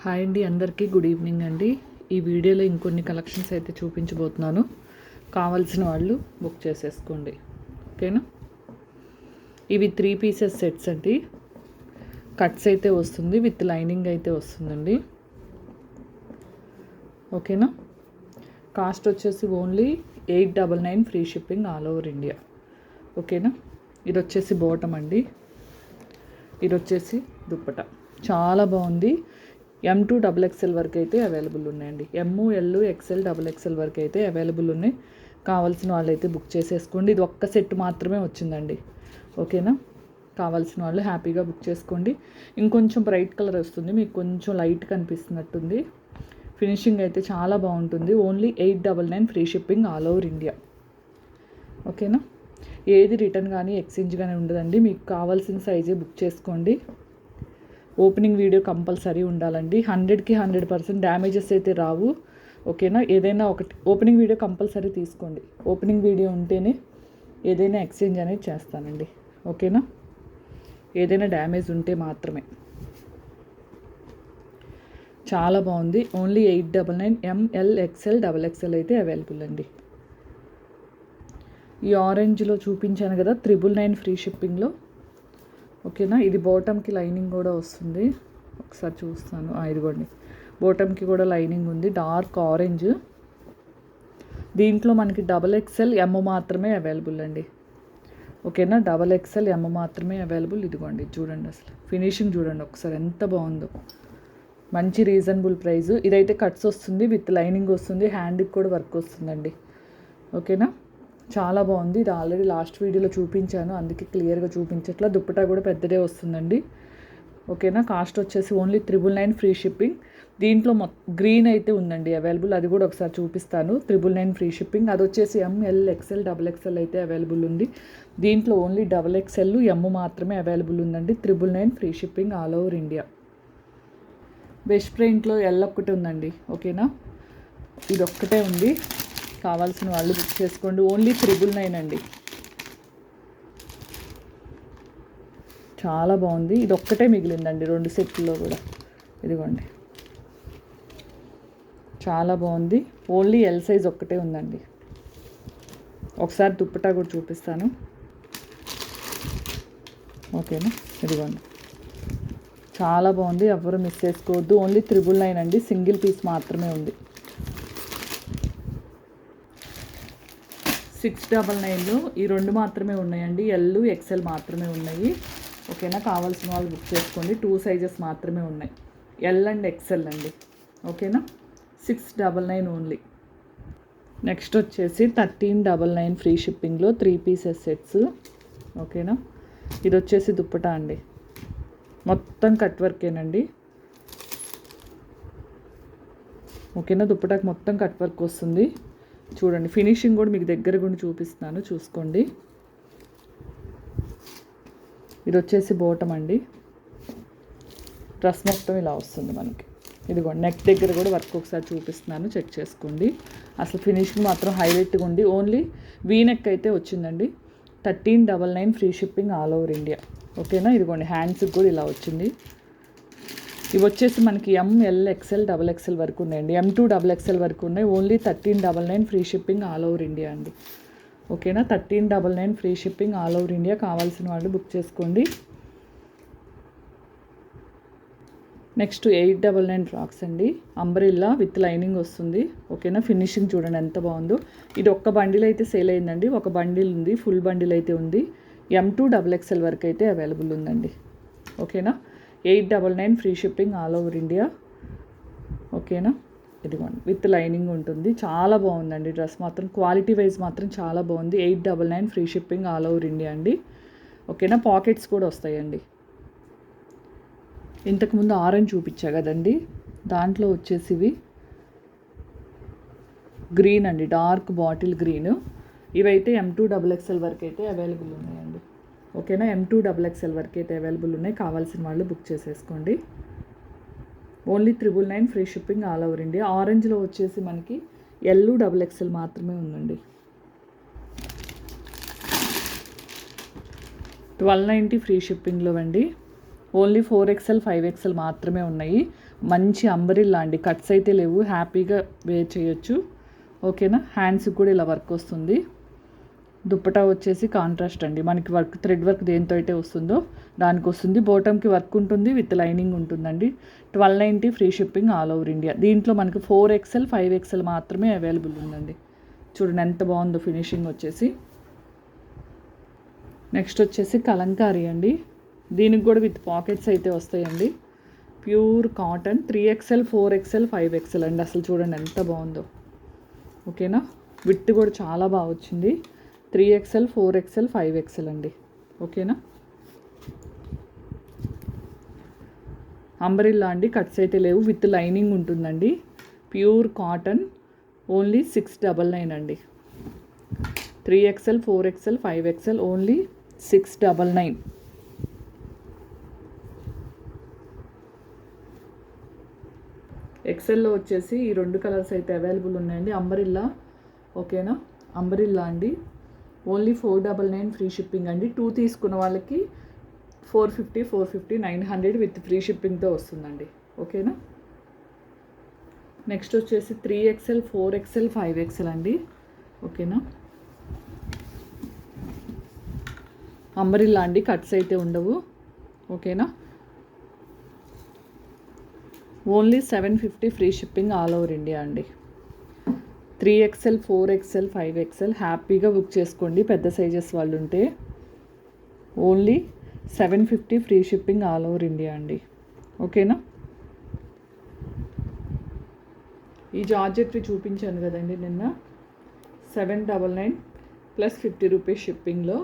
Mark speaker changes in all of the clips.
Speaker 1: Hi అండి, అందరికీ good evening అండి. ఈ వీడియోలో ఇంకొన్ని కలెక్షన్స్ అయితే చూపించబోతున్నాను. కావాల్సిన వాళ్ళు బుక్ చేసేసుకోండి, ఓకేనా. ఇవి 3 పీసెస్ సెట్స్ అండి. కట్స్ అయితే వస్తుంది, విత్ లైనింగ్ అయితే వస్తుందండి, ఓకేనా. కాస్ట్ వచ్చేసి only 899 free shipping all over India, ఓకేనా. ఇది వచ్చేసి బాటమ్ అండి, ఇది వచ్చేసి దుప్పట. చాలా బాగుంది. M2 XXL వరకు అయితే అవైలబుల్ ఉన్నాయండి. ML XL XXL వరకు అయితే అవైలబుల్ ఉన్నాయి. కావాల్సిన వాళ్ళు అయితే బుక్ చేసేసుకోండి. ఇది ఒక్క సెట్ మాత్రమే వచ్చిందండి, ఓకేనా. కావాల్సిన వాళ్ళు హ్యాపీగా బుక్ చేసుకోండి. ఇంకొంచెం బ్రైట్ కలర్ వస్తుంది, మీకు కొంచెం లైట్ కనిపిస్తున్నట్టుంది. ఫినిషింగ్ అయితే చాలా బాగుంటుంది. Only 899 free shipping all over India, ఓకేనా. ఏది రిటర్న్ కానీ ఎక్స్చేంజ్ కానీ ఉండదండి. మీకు కావాల్సిన సైజే బుక్ చేసుకోండి. ఓపెనింగ్ వీడియో కంపల్సరీ ఉండాలండి. 100కి 100% డ్యామేజెస్ అయితే రావు, ఓకేనా. ఏదైనా ఒకటి ఓపెనింగ్ వీడియో కంపల్సరీ తీసుకోండి. ఓపెనింగ్ వీడియో ఉంటేనే ఏదైనా ఎక్స్చేంజ్ అనేది చేస్తానండి, ఓకేనా. ఏదైనా డ్యామేజ్ ఉంటే మాత్రమే. చాలా బాగుంది. ఓన్లీ 899 ML XL XXL అయితే అవైలబుల్ అండి. ఈ ఆరెంజ్లో చూపించాను కదా, 999 ఫ్రీ షిప్పింగ్లో, ఓకేనా. ఇది బాటమ్కి లైనింగ్ కూడా వస్తుంది. ఒకసారి చూస్తాను, ఇదిగోండి. బాటమ్కి కూడా లైనింగ్ ఉంది, డార్క్ ఆరెంజ్. దీంట్లో మనకి XXL M మాత్రమే అవైలబుల్ అండి, ఓకేనా. XXL M మాత్రమే అవైలబుల్. ఇదిగోండి, చూడండి అసలు ఫినిషింగ్ చూడండి ఒకసారి ఎంత బాగుందో. మంచి రీజనబుల్ ప్రైస్. ఇదైతే కట్స్ వస్తుంది, విత్ లైనింగ్ వస్తుంది, హ్యాండ్కి కూడా వర్క్ వస్తుందండి, ఓకేనా. చాలా బాగుంది. ఇది ఆల్రెడీ లాస్ట్ వీడియోలో చూపించాను, అందుకే క్లియర్గా చూపించట్లా. దుప్పటా కూడా పెద్దదే వస్తుందండి, ఓకేనా. కాస్ట్ వచ్చేసి ఓన్లీ 999 ఫ్రీ షిప్పింగ్. దీంట్లో గ్రీన్ అయితే ఉందండి అవైలబుల్, అది కూడా ఒకసారి చూపిస్తాను. 999 ఫ్రీ షిప్పింగ్. అది వచ్చేసి ML XL XXL అయితే అవైలబుల్ ఉంది. దీంట్లో ఓన్లీ XXL M మాత్రమే అవైలబుల్ ఉందండి. 999 free shipping all over India. Best ప్రింట్లో L ఒక్కటే ఉందండి, ఓకేనా. ఇది ఒక్కటే ఉంది. కావాల్సిన వాళ్ళు బుక్ చేసుకోండి. ఓన్లీ 999 అండి. చాలా బాగుంది. ఇది ఒక్కటే మిగిలిందండి 2 సెట్లో కూడా. ఇదిగోండి, చాలా బాగుంది. ఓన్లీ L సైజ్ ఒక్కటే ఉందండి. ఒకసారి దుప్పటా కూడా చూపిస్తాను, ఓకేనా. ఇదిగోండి, చాలా బాగుంది. ఎవరు మిస్ చేసుకోవద్దు. ఓన్లీ 999 అండి. సింగిల్ పీస్ మాత్రమే ఉంది. 699లో ఈ 2 మాత్రమే ఉన్నాయండి. L XL మాత్రమే ఉన్నాయి, ఓకేనా. కావాల్సిన వాళ్ళు బుక్ చేసుకోండి. 2 సైజెస్ మాత్రమే ఉన్నాయి, L అండ్ XL అండి, ఓకేనా. 699 ఓన్లీ. నెక్స్ట్ వచ్చేసి 1399 ఫ్రీ షిప్పింగ్లో 3 పీసెస్ సెట్స్, ఓకేనా. ఇది వచ్చేసి దుప్పటా అండి, మొత్తం కట్ వర్కేనండి, ఓకేనా. దుప్పటాకి మొత్తం కట్ వర్క్ వస్తుంది. చూడండి, ఫినిషింగ్ కూడా మీకు దగ్గర కూడా చూపిస్తున్నాను, చూసుకోండి. ఇది వచ్చేసి బాటమ్ అండి. డ్రెస్ మొత్తం ఇలా వస్తుంది మనకి. ఇదిగోండి, నెక్ దగ్గర కూడా వర్క్ ఒకసారి చూపిస్తున్నాను, చెక్ చేసుకోండి. అసలు ఫినిషింగ్ మాత్రం హైలైట్గా ఉంది. ఓన్లీ వీ నెక్ అయితే వచ్చిందండి. 1399 free shipping all over India, ఓకేనా. ఇదిగోండి, హ్యాండ్స్కి కూడా ఇలా వచ్చింది. ఇవి వచ్చేసి మనకి ML XL XXL వరకు ఉన్నాయండి. M2 XXL వరకు ఉన్నాయి. Only 1399 free shipping all over India అండి, ఓకేనా. 1399 free shipping all over India. కావాల్సిన వాళ్ళు బుక్ చేసుకోండి. నెక్స్ట్ 899 ఫ్రాక్స్ అండి. అంబ్రెల్లా విత్ లైనింగ్ వస్తుంది, ఓకేనా. ఫినిషింగ్ చూడండి ఎంత బాగుందో. ఇది ఒక్క బండిల్ అయితే సేల్ అయిందండి. ఒక బండిల్ ఉంది, ఫుల్ బండిల్ అయితే ఉంది. M2 XXL వరకు అయితే అవైలబుల్ ఉందండి, ఓకేనా. 899 free shipping all over India, ఓకేనా. ఇదిగోండి, విత్ లైనింగ్ ఉంటుంది. చాలా బాగుందండి డ్రెస్ మాత్రం. క్వాలిటీ వైజ్ మాత్రం చాలా బాగుంది. 899 free shipping all over India అండి, ఓకేనా. పాకెట్స్ కూడా వస్తాయండి. ఇంతకుముందు ఆరెంజ్ చూపించా కదండి, దాంట్లో వచ్చేసి ఇవి గ్రీన్ అండి, డార్క్ బాటిల్ గ్రీన్. ఇవైతే M2 XXL వరకు అయితే అవైలబుల్ ఉన్నాయండి, ఓకేనా. M2 XXL వరకు అయితే అవైలబుల్ ఉన్నాయి. కావాల్సిన వాళ్ళు బుక్ చేసేసుకోండి. Only 999 free shipping all over India. ఆరెంజ్లో వచ్చేసి మనకి L XXL మాత్రమే ఉందండి. 1290 ఫ్రీ షిప్పింగ్లో అండి. ఓన్లీ 4XL 5XL మాత్రమే ఉన్నాయి. మంచి అంబ్రెల్లా అండి, కట్స్ అయితే లేవు, హ్యాపీగా వేర్ చేయొచ్చు. ఓకేనా. హ్యాండ్స్కి కూడా ఇలా వర్క్ వస్తుంది. దుప్పటా వచ్చేసి కాంట్రాస్ట్ అండి, మనకి వర్క్ థ్రెడ్ వర్క్ దేంతో అయితే వస్తుందో దానికి వస్తుంది. బాటమ్కి వర్క్ ఉంటుంది, విత్ లైనింగ్ ఉంటుందండి. 1290 free shipping all over India. దీంట్లో మనకి 4XL 5XL మాత్రమే అవైలబుల్ ఉందండి. చూడండి ఎంత బాగుందో ఫినిషింగ్ వచ్చేసి. నెక్స్ట్ వచ్చేసి కలంకారీ అండి, దీనికి కూడా విత్ పాకెట్స్ అయితే వస్తాయండి. Pure cotton 3XL 4XL 5XL అండి. అసలు చూడండి ఎంత బాగుందో. ఓకేనా. విత్ కూడా చాలా బాగా వచ్చింది. 3XL 4XL 5XL అండి. ఓకేనా. అంబ్రెల్లా అండి, కట్స్ అయితే లేవు, విత్ లైనింగ్ ఉంటుందండి. ప్యూర్ కాటన్, ఓన్లీ 699 అండి. 3XL 4XL 5XL only 699. ఎక్సెల్లో వచ్చేసి ఈ 2 కలర్స్ అయితే అవైలబుల్ ఉన్నాయండి. అంబ్రెల్లా. ఓకేనా. అంబ్రెల్లా అండి, ఓన్లీ 499 ఫ్రీ షిప్పింగ్ అండి. 2 తీసుకున్న వాళ్ళకి 450 900 విత్ ఫ్రీ షిప్పింగ్తో వస్తుందండి. ఓకేనా. నెక్స్ట్ వచ్చేసి 3XL 4XL 5XL అండి. ఓకేనా. అంబ్రెల్లా అండి, కట్స్ అయితే ఉండవు. ఓకేనా. Only 750 free shipping all over India అండి. 3XL 4XL 5XL హ్యాపీగా బుక్ చేసుకోండి, పెద్ద సైజెస్ వాళ్ళు ఉంటే. Only 750 free shipping all over India అండి. ఓకేనా. ఈ జార్జెట్వి చూపించాను కదండి నిన్న, 799 ప్లస్ 50 రూపీస్ షిప్పింగ్లో.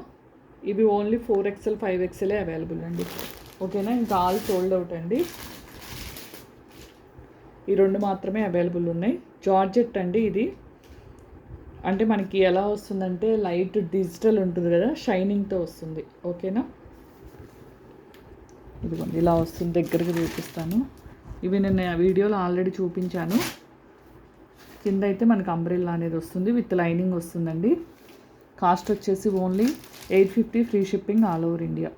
Speaker 1: ఇవి ఓన్లీ 4XL 5XL అవైలబుల్ అండి. ఓకేనా. ఇంకా ఆల్ సోల్డ్ అవుట్ అండి. ఈ 2 మాత్రమే అవైలబుల్ ఉన్నాయి. జార్జెట్ అండి ఇది, అంటే మనకి ఎలా వస్తుందంటే లైట్ డిజిటల్ ఉంటుంది కదా, షైనింగ్తో వస్తుంది. ఓకేనా. ఇదిగోండి ఇలా వస్తుంది, దగ్గరగా చూపిస్తాను. ఇవి నేను వీడియోలో ఆల్రెడీ చూపించాను. కింద అయితే మనకి అంబ్రెల్లా అనేది వస్తుంది, విత్ లైనింగ్ వస్తుందండి. కాస్ట్ వచ్చేసి only 850 free shipping all over India.